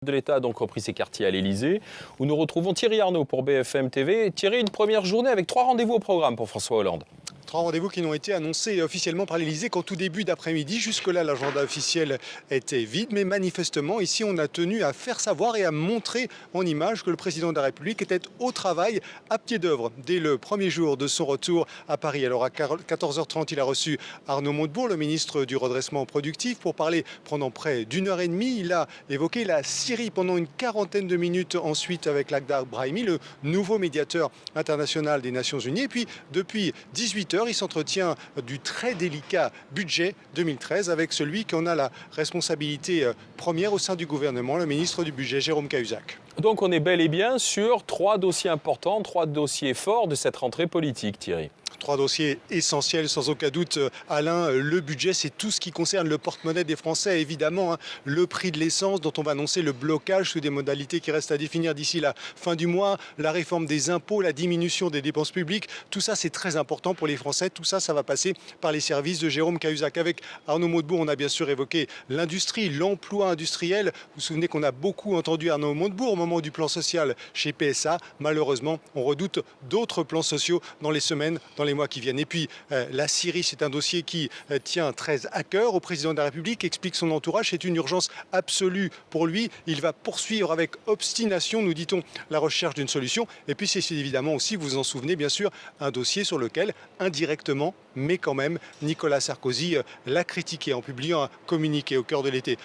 De l'État a donc repris ses quartiers à l'Élysée, où nous retrouvons Thierry Arnaud pour BFM TV. Thierry, une première journée avec 3 rendez-vous au programme pour François Hollande. 3 rendez-vous qui n'ont été annoncés officiellement par l'Élysée qu'en tout début d'après-midi. Jusque-là, l'agenda officiel était vide, mais manifestement, ici, on a tenu à faire savoir et à montrer en image que le président de la République était au travail, à pied d'œuvre, dès le premier jour de son retour à Paris. Alors à 14h30, il a reçu Arnaud Montebourg, le ministre du redressement productif, pour parler pendant près d'1 h 30. Il a évoqué la Syrie pendant une quarantaine de minutes ensuite avec Lakhdar Brahimi, le nouveau médiateur international des Nations Unies. Et puis, depuis 18h, il s'entretient du très délicat budget 2013 avec celui qui en a la responsabilité première au sein du gouvernement, le ministre du budget, Jérôme Cahuzac. Donc on est bel et bien sur 3 dossiers importants, 3 dossiers forts de cette rentrée politique, Thierry. 3 dossiers essentiels, sans aucun doute, Alain. Le budget, c'est tout ce qui concerne le porte-monnaie des Français, évidemment. Le prix de l'essence, dont on va annoncer le blocage sous des modalités qui restent à définir d'ici la fin du mois. La réforme des impôts, la diminution des dépenses publiques. Tout ça, c'est très important pour les Français. Tout ça, ça va passer par les services de Jérôme Cahuzac. Avec Arnaud Montebourg, on a bien sûr évoqué l'industrie, l'emploi industriel. Vous vous souvenez qu'on a beaucoup entendu Arnaud Montebourg au moment du plan social chez PSA. Malheureusement, on redoute d'autres plans sociaux dans les semaines, dans les mois qui viennent. Et puis la Syrie, c'est un dossier qui tient très à cœur au président de la République, explique son entourage, c'est une urgence absolue pour lui. Il va poursuivre avec obstination, nous dit-on, la recherche d'une solution. Et puis c'est évidemment aussi, vous vous en souvenez bien sûr, un dossier sur lequel indirectement, mais quand même, Nicolas Sarkozy l'a critiqué en publiant un communiqué au cœur de l'été.